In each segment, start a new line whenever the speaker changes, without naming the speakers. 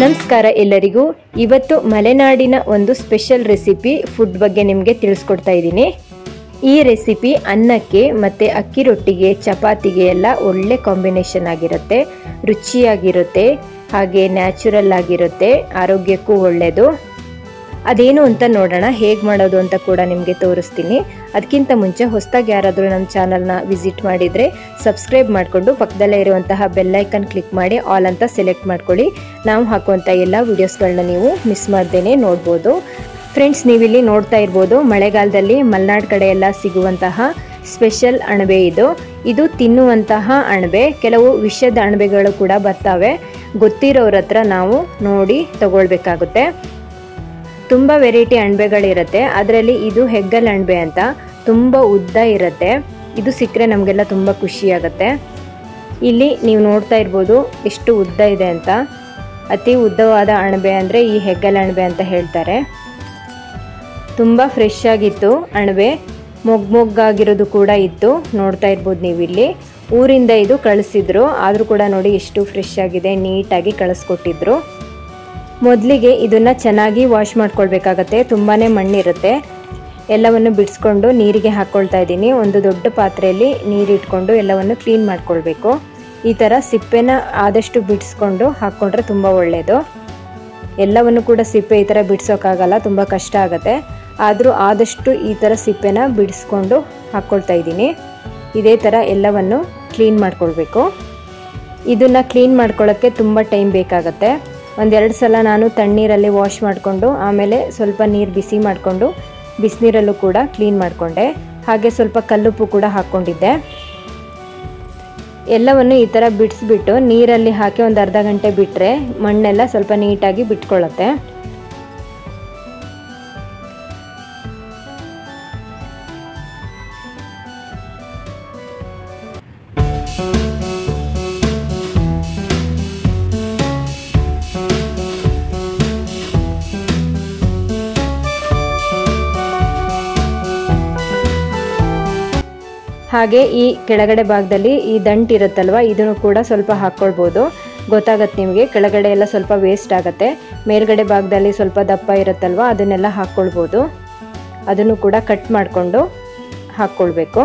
ನಮಸ್ಕಾರ ಎಲ್ಲರಿಗೂ. ಇವತ್ತು ಮಲೆನಾಡಿನ ಒಂದು ಸ್ಪೆಷಲ್ ರೆಸಿಪಿ ಫುಡ್ ಬಗ್ಗೆ ನಿಮಗೆ ತಿಳಿಸ್ಕೊಡ್ತಾ ಇದ್ದೀನಿ. ಈ ರೆಸಿಪಿ ಅನ್ನಕ್ಕೆ ಮತ್ತು ಅಕ್ಕಿ ರೊಟ್ಟಿಗೆ, ಚಪಾತಿಗೆ ಎಲ್ಲ ಒಳ್ಳೆ ಕಾಂಬಿನೇಷನ್ ಆಗಿರುತ್ತೆ, ರುಚಿಯಾಗಿರುತ್ತೆ, ಹಾಗೆ ನ್ಯಾಚುರಲ್ ಆಗಿರುತ್ತೆ, ಆರೋಗ್ಯಕ್ಕೂ ಒಳ್ಳೆಯದು. ಅದೇನು ಅಂತ ನೋಡೋಣ, ಹೇಗೆ ಮಾಡೋದು ಅಂತ ಕೂಡ ನಿಮಗೆ ತೋರಿಸ್ತೀನಿ. ಅದಕ್ಕಿಂತ ಮುಂಚೆ ಹೊಸದಾಗಿ ಯಾರಾದರೂ ನಮ್ಮ ಚಾನಲ್ನ ವಿಸಿಟ್ ಮಾಡಿದರೆ ಸಬ್ಸ್ಕ್ರೈಬ್ ಮಾಡಿಕೊಂಡು ಪಕ್ಕದಲ್ಲೇ ಇರುವಂತಹ ಬೆಲ್ಲೈಕನ್ ಕ್ಲಿಕ್ ಮಾಡಿ ಆಲ್ ಅಂತ ಸೆಲೆಕ್ಟ್ ಮಾಡ್ಕೊಳ್ಳಿ. ನಾವು ಹಾಕುವಂಥ ಎಲ್ಲ ವಿಡಿಯೋಸ್ಗಳನ್ನ ನೀವು ಮಿಸ್ ಮಾಡ್ದೇನೆ ನೋಡ್ಬೋದು. ಫ್ರೆಂಡ್ಸ್, ನೀವಿಲ್ಲಿ ನೋಡ್ತಾ ಇರ್ಬೋದು, ಮಳೆಗಾಲದಲ್ಲಿ ಮಲೆನಾಡು ಕಡೆ ಎಲ್ಲ ಸಿಗುವಂತಹ ಸ್ಪೆಷಲ್ ಅಣಬೆ ಇದು ತಿನ್ನುವಂತಹ ಅಣಬೆ. ಕೆಲವು ವಿಷದ ಅಣಬೆಗಳು ಕೂಡ ಬರ್ತವೆ, ಗೊತ್ತಿರೋರ ಹತ್ರ ನಾವು ನೋಡಿ ತಗೊಳ್ಬೇಕಾಗುತ್ತೆ. ತುಂಬ ವೆರೈಟಿ ಅಣಬೆಗಳಿರುತ್ತೆ, ಅದರಲ್ಲಿ ಇದು ಹೆಗ್ಗಲ್ ಅಣಬೆ ಅಂತ ತುಂಬ ಉದ್ದ ಇರುತ್ತೆ. ಇದು ಸಿಕ್ಕರೆ ನಮಗೆಲ್ಲ ತುಂಬ ಖುಷಿಯಾಗುತ್ತೆ. ಇಲ್ಲಿ ನೀವು ನೋಡ್ತಾ ಇರ್ಬೋದು ಎಷ್ಟು ಉದ್ದ ಇದೆ ಅಂತ. ಅತಿ ಉದ್ದವಾದ ಅಣಬೆ ಅಂದರೆ ಈ ಹೆಗ್ಗಲ್ ಅಣಬೆ ಅಂತ ಹೇಳ್ತಾರೆ. ತುಂಬ ಫ್ರೆಶ್ ಆಗಿತ್ತು ಅಣಬೆ, ಮೊಗ್ಗಾಗಿರೋದು ಕೂಡ ಇತ್ತು. ನೋಡ್ತಾ ಇರ್ಬೋದು ನೀವಿಲ್ಲಿ. ಊರಿಂದ ಇದು ಕಳಿಸಿದ್ರು, ಆದರೂ ಕೂಡ ನೋಡಿ ಎಷ್ಟು ಫ್ರೆಶ್ ಆಗಿದೆ, ನೀಟಾಗಿ ಕಳಿಸ್ಕೊಟ್ಟಿದ್ರು. ಮೊದಲಿಗೆ ಇದನ್ನು ಚೆನ್ನಾಗಿ ವಾಶ್ ಮಾಡ್ಕೊಳ್ಬೇಕಾಗತ್ತೆ, ತುಂಬಾ ಮಣ್ಣಿರುತ್ತೆ. ಎಲ್ಲವನ್ನು ಬಿಡಿಸ್ಕೊಂಡು ನೀರಿಗೆ ಹಾಕ್ಕೊಳ್ತಾ ಇದ್ದೀನಿ. ಒಂದು ದೊಡ್ಡ ಪಾತ್ರೆಯಲ್ಲಿ ನೀರಿಟ್ಕೊಂಡು ಎಲ್ಲವನ್ನು ಕ್ಲೀನ್ ಮಾಡ್ಕೊಳ್ಬೇಕು. ಈ ಥರ ಸಿಪ್ಪೆನ ಆದಷ್ಟು ಬಿಡಿಸ್ಕೊಂಡು ಹಾಕ್ಕೊಂಡ್ರೆ ತುಂಬ ಒಳ್ಳೆಯದು. ಎಲ್ಲವನ್ನು ಕೂಡ ಸಿಪ್ಪೆ ಈ ಥರ ಬಿಡಿಸೋಕ್ಕಾಗಲ್ಲ, ತುಂಬ ಕಷ್ಟ ಆಗುತ್ತೆ. ಆದರೂ ಆದಷ್ಟು ಈ ಥರ ಸಿಪ್ಪೆನ ಬಿಡಿಸ್ಕೊಂಡು ಹಾಕ್ಕೊಳ್ತಾ ಇದ್ದೀನಿ. ಇದೇ ಥರ ಎಲ್ಲವನ್ನು ಕ್ಲೀನ್ ಮಾಡ್ಕೊಳ್ಬೇಕು. ಇದನ್ನು ಕ್ಲೀನ್ ಮಾಡ್ಕೊಳ್ಳೋಕ್ಕೆ ತುಂಬ ಟೈಮ್ ಬೇಕಾಗತ್ತೆ. ಒಂದೆರಡು ಸಲ ನಾನು ತಣ್ಣೀರಲ್ಲಿ ವಾಶ್ ಮಾಡಿಕೊಂಡು ಆಮೇಲೆ ಸ್ವಲ್ಪ ನೀರು ಬಿಸಿ ಮಾಡಿಕೊಂಡು ಬಿಸಿನೀರಲ್ಲೂ ಕೂಡ ಕ್ಲೀನ್ ಮಾಡಿಕೊಂಡೆ. ಹಾಗೆ ಸ್ವಲ್ಪ ಕಲ್ಲುಪ್ಪು ಕೂಡ ಹಾಕ್ಕೊಂಡಿದ್ದೆ. ಎಲ್ಲವನ್ನು ಈ ಥರ ಬಿಡಿಸ್ಬಿಟ್ಟು ನೀರಲ್ಲಿ ಹಾಕಿ ಒಂದು ಅರ್ಧ ಗಂಟೆ ಬಿಟ್ಟರೆ ಮಣ್ಣೆಲ್ಲ ಸ್ವಲ್ಪ ನೀಟಾಗಿ ಬಿಟ್ಕೊಳ್ಳುತ್ತೆ. ಹಾಗೆ ಈ ಕೆಳಗಡೆ ಭಾಗದಲ್ಲಿ ಈ ದಂಟು ಇರುತ್ತಲ್ವ, ಇದನ್ನು ಕೂಡ ಸ್ವಲ್ಪ ಹಾಕ್ಕೊಳ್ಬೋದು. ಗೊತ್ತಾಗತ್ತೆ ನಿಮಗೆ, ಕೆಳಗಡೆ ಎಲ್ಲ ಸ್ವಲ್ಪ ವೇಸ್ಟ್ ಆಗುತ್ತೆ. ಮೇಲ್ಗಡೆ ಭಾಗದಲ್ಲಿ ಸ್ವಲ್ಪ ದಪ್ಪ ಇರುತ್ತಲ್ವ, ಅದನ್ನೆಲ್ಲ ಹಾಕ್ಕೊಳ್ಬೋದು. ಅದನ್ನು ಕೂಡ ಕಟ್ ಮಾಡಿಕೊಂಡು ಹಾಕ್ಕೊಳ್ಬೇಕು.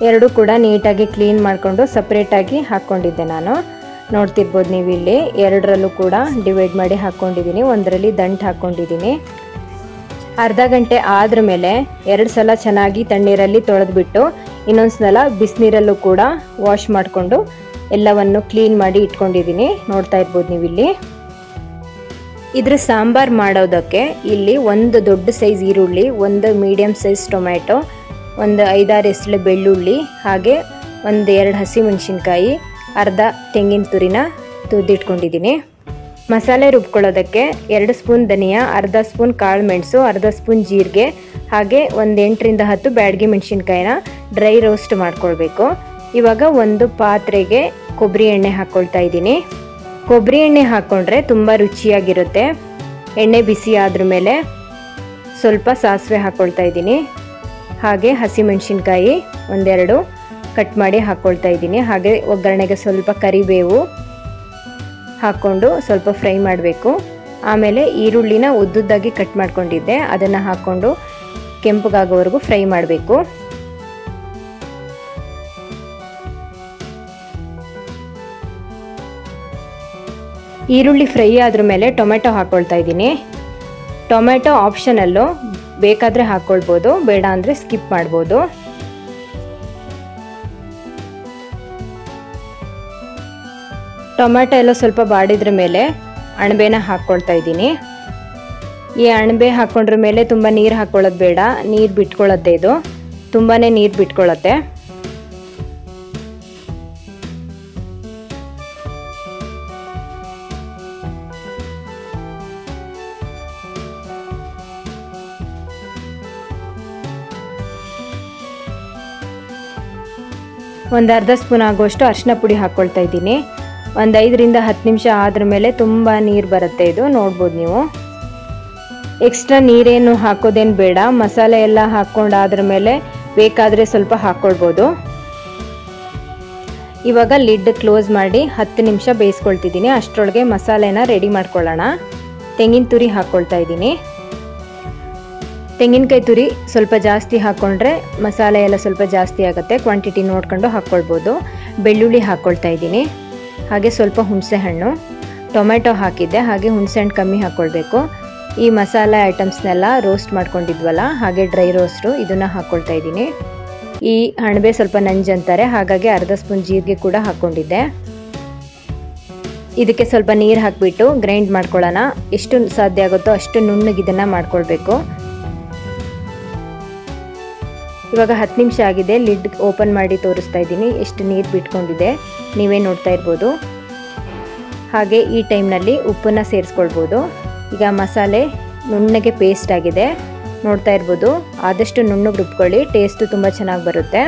ಎರಡೂ ಕೂಡ ನೀಟಾಗಿ ಕ್ಲೀನ್ ಮಾಡಿಕೊಂಡು ಸಪ್ರೇಟಾಗಿ ಹಾಕ್ಕೊಂಡಿದ್ದೆ ನಾನು. ನೋಡ್ತಿರ್ಬೋದು ನೀವು ಇಲ್ಲಿ, ಎರಡರಲ್ಲೂ ಕೂಡ ಡಿವೈಡ್ ಮಾಡಿ ಹಾಕ್ಕೊಂಡಿದ್ದೀನಿ. ಒಂದರಲ್ಲಿ ದಂಟು ಹಾಕ್ಕೊಂಡಿದ್ದೀನಿ. ಅರ್ಧ ಗಂಟೆ ಆದ್ರ ಮೇಲೆ 2 ಸಲ ಚೆನ್ನಾಗಿ ತಣ್ಣೀರಲ್ಲಿ ತೊಳೆದ್ಬಿಟ್ಟು ಇನ್ನೊಂದು ಸಲ ಬಿಸಿನೀರಲ್ಲೂ ಕೂಡ ವಾಶ್ ಮಾಡಿಕೊಂಡು ಎಲ್ಲವನ್ನು ಕ್ಲೀನ್ ಮಾಡಿ ಇಟ್ಕೊಂಡಿದ್ದೀನಿ. ನೋಡ್ತಾ ಇರ್ಬೋದು ನೀವಿಲ್ಲಿ. ಇದ್ರ ಸಾಂಬಾರು ಮಾಡೋದಕ್ಕೆ ಇಲ್ಲಿ ಒಂದು ದೊಡ್ಡ ಸೈಜ್ ಈರುಳ್ಳಿ, ಒಂದು ಮೀಡಿಯಮ್ ಸೈಜ್ ಟೊಮ್ಯಾಟೊ, ಒಂದು 5-6 ಎಸಳು ಬೆಳ್ಳುಳ್ಳಿ, ಹಾಗೆ ಒಂದು 2 ಹಸಿಮೆಣಸಿನ್ಕಾಯಿ, ಅರ್ಧ ತೆಂಗಿನ ತುರಿನ ತುರಿದಿಟ್ಕೊಂಡಿದ್ದೀನಿ. ಮಸಾಲೆ ರುಬ್ಕೊಳ್ಳೋದಕ್ಕೆ 2 ಸ್ಪೂನ್ ಧನಿಯಾ, ಅರ್ಧ ಸ್ಪೂನ್ ಕಾಳು ಮೆಣಸು, ಅರ್ಧ ಸ್ಪೂನ್ ಜೀರಿಗೆ, ಹಾಗೆ ಒಂದು 8ರಿಂದ 10 ಬ್ಯಾಡಗಿ ಮೆಣಸಿನ್ಕಾಯಿನ ಡ್ರೈ ರೋಸ್ಟ್ ಮಾಡ್ಕೊಳ್ಬೇಕು. ಇವಾಗ ಒಂದು ಪಾತ್ರೆಗೆ ಕೊಬ್ಬರಿ ಎಣ್ಣೆ ಹಾಕ್ಕೊಳ್ತಾ ಇದ್ದೀನಿ. ಕೊಬ್ಬರಿ ಎಣ್ಣೆ ಹಾಕ್ಕೊಂಡ್ರೆ ತುಂಬ ರುಚಿಯಾಗಿರುತ್ತೆ. ಎಣ್ಣೆ ಬಿಸಿ ಆದ್ರ ಮೇಲೆ ಸ್ವಲ್ಪ ಸಾಸಿವೆ ಹಾಕ್ಕೊಳ್ತಾ ಇದ್ದೀನಿ. ಹಾಗೆ ಹಸಿಮೆಣಸಿನ್ಕಾಯಿ ಒಂದೆರಡು ಕಟ್ ಮಾಡಿ ಹಾಕ್ಕೊಳ್ತಾ ಇದ್ದೀನಿ. ಹಾಗೆ ಒಗ್ಗರಣೆಗೆ ಸ್ವಲ್ಪ ಕರಿಬೇವು ಹಾಕ್ಕೊಂಡು ಸ್ವಲ್ಪ ಫ್ರೈ ಮಾಡಬೇಕು. ಆಮೇಲೆ ಈರುಳ್ಳಿನ ಉದ್ದುದ್ದಾಗಿ ಕಟ್ ಮಾಡ್ಕೊಂಡಿದ್ದೆ, ಅದನ್ನು ಹಾಕ್ಕೊಂಡು ಕೆಂಪಗಾಗೋವರೆಗೂ ಫ್ರೈ ಮಾಡಬೇಕು. ಈರುಳ್ಳಿ ಫ್ರೈ ಆದ್ರ ಮೇಲೆ ಟೊಮೆಟೊ ಹಾಕ್ಕೊಳ್ತಾ ಇದ್ದೀನಿ. ಟೊಮೆಟೊ ಆಪ್ಷನಲ್ಲು, ಬೇಕಾದರೆ ಹಾಕ್ಕೊಳ್ಬೋದು, ಬೇಡ ಅಂದರೆ ಸ್ಕಿಪ್ ಮಾಡ್ಬೋದು. ಟೊಮ್ಯಾಟೊ ಎಲ್ಲ ಸ್ವಲ್ಪ ಬಾಡಿದ್ರ ಮೇಲೆ ಅಣಬೆನ ಹಾಕ್ಕೊಳ್ತಾ ಇದ್ದೀನಿ. ಈ ಅಣಬೆ ಹಾಕ್ಕೊಂಡ್ರ ಮೇಲೆ ತುಂಬ ನೀರು ಹಾಕ್ಕೊಳ್ಳೋದು ಬೇಡ, ನೀರು ಬಿಟ್ಕೊಳ್ಳುತ್ತೆ. ಇದು ತುಂಬಾ ನೀರು ಬಿಟ್ಕೊಳ್ಳುತ್ತೆ. ಒಂದು ಅರ್ಧ ಸ್ಪೂನ್ ಆಗುವಷ್ಟು ಅರಿಶಿನ ಪುಡಿ ಹಾಕ್ಕೊಳ್ತಾ ಇದ್ದೀನಿ. ಒಂದು 5ರಿಂದ 10 ನಿಮಿಷ ಆದ್ರ ಮೇಲೆ ತುಂಬ ನೀರು ಬರುತ್ತೆ. ಇದು ನೋಡ್ಬೋದು ನೀವು. ಎಕ್ಸ್ಟ್ರಾ ನೀರೇನು ಹಾಕೋದೇನು ಬೇಡ. ಮಸಾಲೆ ಎಲ್ಲ ಹಾಕ್ಕೊಂಡಾದ್ರ ಮೇಲೆ ಬೇಕಾದರೆ ಸ್ವಲ್ಪ ಹಾಕ್ಕೊಳ್ಬೋದು. ಇವಾಗ ಲಿಡ್ ಕ್ಲೋಸ್ ಮಾಡಿ 10 ನಿಮಿಷ ಬೇಯಿಸ್ಕೊಳ್ತಿದ್ದೀನಿ. ಅಷ್ಟರೊಳಗೆ ಮಸಾಲೆನ ರೆಡಿ ಮಾಡ್ಕೊಳ್ಳೋಣ. ತೆಂಗಿನ ತುರಿ ಹಾಕ್ಕೊಳ್ತಾ ಇದ್ದೀನಿ. ತೆಂಗಿನಕಾಯಿ ತುರಿ ಸ್ವಲ್ಪ ಜಾಸ್ತಿ ಹಾಕ್ಕೊಂಡ್ರೆ ಮಸಾಲೆ ಎಲ್ಲ ಸ್ವಲ್ಪ ಜಾಸ್ತಿ ಆಗುತ್ತೆ. ಕ್ವಾಂಟಿಟಿ ನೋಡ್ಕೊಂಡು ಹಾಕ್ಕೊಳ್ಬೋದು. ಬೆಳ್ಳುಳ್ಳಿ ಹಾಕ್ಕೊಳ್ತಾ ಇದ್ದೀನಿ. ಹಾಗೆ ಸ್ವಲ್ಪ ಹುಣಸೆ ಹಣ್ಣು, ಟೊಮೆಟೊ ಹಾಕಿದ್ದೆ. ಹಾಗೆ ಹುಣಸೆ ಹಣ್ಣು ಕಮ್ಮಿ ಹಾಕ್ಕೊಳ್ಬೇಕು. ಈ ಮಸಾಲೆ ಐಟಮ್ಸ್ನೆಲ್ಲ ರೋಸ್ಟ್ ಮಾಡ್ಕೊಂಡಿದ್ವಲ್ಲ, ಹಾಗೆ ಡ್ರೈ ರೋಸ್ಟು ಇದನ್ನು ಹಾಕ್ಕೊಳ್ತಾ ಇದ್ದೀನಿ. ಈ ಅಣಬೆ ಸ್ವಲ್ಪ ನಂಜಂತಾರೆ, ಹಾಗಾಗಿ ಅರ್ಧ ಸ್ಪೂನ್ ಜೀರಿಗೆ ಕೂಡ ಹಾಕ್ಕೊಂಡಿದ್ದೆ. ಇದಕ್ಕೆ ಸ್ವಲ್ಪ ನೀರು ಹಾಕಿಬಿಟ್ಟು ಗ್ರೈಂಡ್ ಮಾಡ್ಕೊಳ್ಳೋಣ. ಎಷ್ಟು ಸಾಧ್ಯ ಆಗುತ್ತೋ ಅಷ್ಟು ನುಣ್ಣಗೆ ಇದನ್ನು ಮಾಡ್ಕೊಳ್ಬೇಕು. ಇವಾಗ 10 ನಿಮಿಷ ಆಗಿದೆ. ಲಿಡ್ ಓಪನ್ ಮಾಡಿ ತೋರಿಸ್ತಾ ಇದ್ದೀನಿ ಎಷ್ಟು ನೀರು ಬಿಟ್ಕೊಂಡಿದೆ, ನೀವೇ ನೋಡ್ತಾ ಇರ್ಬೋದು. ಹಾಗೆ ಈ ಟೈಮ್ನಲ್ಲಿ ಉಪ್ಪನ್ನು ಸೇರಿಸ್ಕೊಳ್ಬೋದು. ಈಗ ಮಸಾಲೆ ನುಣ್ಣಗೆ ಪೇಸ್ಟ್ ಆಗಿದೆ, ನೋಡ್ತಾ ಇರ್ಬೋದು. ಆದಷ್ಟು ನುಣ್ಣಗೆ ರುಬ್ಕೊಳ್ಳಿ, ಟೇಸ್ಟು ತುಂಬ ಚೆನ್ನಾಗಿ ಬರುತ್ತೆ.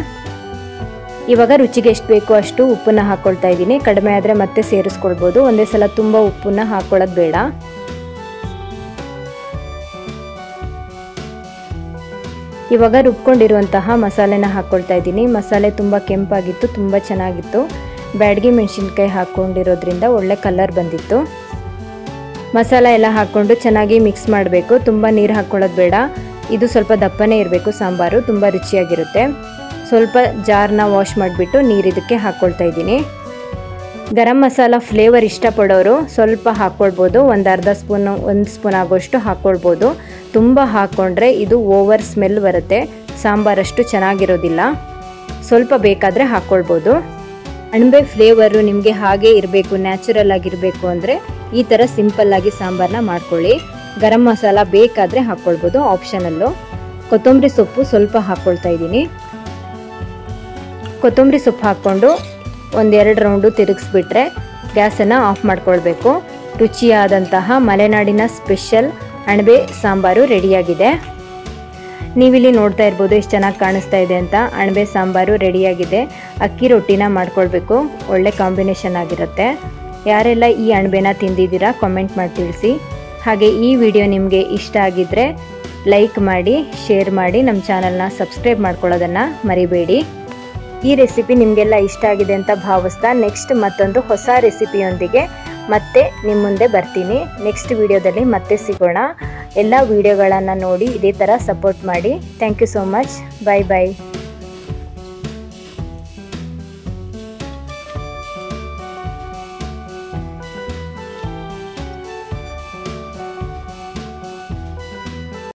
ಇವಾಗ ರುಚಿಗೆ ಎಷ್ಟು ಬೇಕೋ ಅಷ್ಟು ಉಪ್ಪನ್ನು ಹಾಕ್ಕೊಳ್ತಾ ಇದ್ದೀನಿ. ಕಡಿಮೆ ಆದರೆ ಮತ್ತೆ ಸೇರಿಸ್ಕೊಳ್ಬೋದು. ಒಂದೇ ಸಲ ತುಂಬ ಉಪ್ಪನ್ನು ಹಾಕ್ಕೊಳ್ಳೋದು ಬೇಡ. ಇವಾಗ ರುಬ್ಕೊಂಡಿರುವಂತಹ ಮಸಾಲೆನ ಹಾಕ್ಕೊಳ್ತಾ ಇದ್ದೀನಿ. ಮಸಾಲೆ ತುಂಬ ಕೆಂಪಾಗಿತ್ತು, ತುಂಬ ಚೆನ್ನಾಗಿತ್ತು. ಬ್ಯಾಡಗಿ ಮೆಣಸಿನ್ಕಾಯಿ ಹಾಕ್ಕೊಂಡಿರೋದ್ರಿಂದ ಒಳ್ಳೆ ಕಲರ್ ಬಂದಿತ್ತು. ಮಸಾಲೆ ಎಲ್ಲ ಹಾಕ್ಕೊಂಡು ಚೆನ್ನಾಗಿ ಮಿಕ್ಸ್ ಮಾಡಬೇಕು. ತುಂಬ ನೀರು ಹಾಕ್ಕೊಳ್ಳೋದು ಬೇಡ. ಇದು ಸ್ವಲ್ಪ ದಪ್ಪನೇ ಇರಬೇಕು ಸಾಂಬಾರು, ತುಂಬ ರುಚಿಯಾಗಿರುತ್ತೆ. ಸ್ವಲ್ಪ ಜಾರ್ನ ವಾಶ್ ಮಾಡಿಬಿಟ್ಟು ನೀರು ಇದಕ್ಕೆ ಹಾಕ್ಕೊಳ್ತಾ ಇದ್ದೀನಿ. ಗರಂ ಮಸಾಲ ಫ್ಲೇವರ್ ಇಷ್ಟಪಡೋರು ಸ್ವಲ್ಪ ಹಾಕ್ಕೊಳ್ಬೋದು. ಒಂದು ಸ್ಪೂನ್ ಆಗೋಷ್ಟು ಹಾಕ್ಕೊಳ್ಬೋದು. ತುಂಬ ಹಾಕ್ಕೊಂಡ್ರೆ ಇದು ಓವರ್ ಸ್ಮೆಲ್ ಬರುತ್ತೆ, ಸಾಂಬಾರಷ್ಟು ಚೆನ್ನಾಗಿರೋದಿಲ್ಲ. ಸ್ವಲ್ಪ ಬೇಕಾದರೆ ಹಾಕ್ಕೊಳ್ಬೋದು. ಅಣಬೆ ಫ್ಲೇವರು ನಿಮಗೆ ಹಾಗೆ ಇರಬೇಕು, ನ್ಯಾಚುರಲ್ ಆಗಿರಬೇಕು ಅಂದರೆ ಈ ಥರ ಸಿಂಪಲ್ಲಾಗಿ ಸಾಂಬಾರನ್ನ ಮಾಡ್ಕೊಳ್ಳಿ. ಗರಂ ಮಸಾಲ ಬೇಕಾದರೆ ಹಾಕ್ಕೊಳ್ಬೋದು, ಆಪ್ಷನಲ್ಲು. ಕೊತ್ತಂಬರಿ ಸೊಪ್ಪು ಸ್ವಲ್ಪ ಹಾಕ್ಕೊಳ್ತಾ ಇದ್ದೀನಿ. ಕೊತ್ತಂಬರಿ ಸೊಪ್ಪು ಹಾಕ್ಕೊಂಡು 1-2 ರೌಂಡು ತಿರುಗಿಸ್ಬಿಟ್ರೆ ಗ್ಯಾಸನ್ನು ಆಫ್ ಮಾಡ್ಕೊಳ್ಬೇಕು. ರುಚಿಯಾದಂತಹ ಮಲೆನಾಡಿನ ಸ್ಪೆಷಲ್ ಅಣಬೆ ಸಾಂಬಾರು ರೆಡಿಯಾಗಿದೆ. ನೀವಿಲ್ಲಿ ನೋಡ್ತಾ ಇರ್ಬೋದು ಎಷ್ಟು ಚೆನ್ನಾಗಿ ಕಾಣಿಸ್ತಾ ಇದೆ ಅಂತ. ಅಣಬೆ ಸಾಂಬಾರು ರೆಡಿಯಾಗಿದೆ. ಅಕ್ಕಿ ರೊಟ್ಟಿನ ಮಾಡ್ಕೊಳ್ಬೇಕು, ಒಳ್ಳೆ ಕಾಂಬಿನೇಷನ್ ಆಗಿರುತ್ತೆ. ಯಾರೆಲ್ಲ ಈ ಅಣಬೆನ ತಿಂದಿದ್ದೀರಾ ಕಾಮೆಂಟ್ ಮಾಡಿ ತಿಳಿಸಿ. ಹಾಗೆ ಈ ವಿಡಿಯೋ ನಿಮಗೆ ಇಷ್ಟ ಆಗಿದ್ದರೆ ಲೈಕ್ ಮಾಡಿ, ಶೇರ್ ಮಾಡಿ, ನಮ್ಮ ಚಾನಲ್ನ ಸಬ್ಸ್ಕ್ರೈಬ್ ಮಾಡ್ಕೊಳ್ಳೋದನ್ನು ಮರಿಬೇಡಿ. ಈ ರೆಸಿಪಿ ನಿಮಗೆಲ್ಲ ಇಷ್ಟ ಆಗಿದೆ ಅಂತ ಭಾವಿಸ್ತಾ ನೆಕ್ಸ್ಟ್ ಮತ್ತೊಂದು ಹೊಸ ರೆಸಿಪಿಯೊಂದಿಗೆ ಮತ್ತೆ ನಿಮ್ಮ ಮುಂದೆ ಬರ್ತೀನಿ. ನೆಕ್ಸ್ಟ್ ವಿಡಿಯೋದಲ್ಲಿ ಮತ್ತೆ ಸಿಗೋಣ. ಎಲ್ಲ ವಿಡಿಯೋಗಳನ್ನು ನೋಡಿ ಇದೇ ಥರ ಸಪೋರ್ಟ್ ಮಾಡಿ. Thank you so much. Bye bye.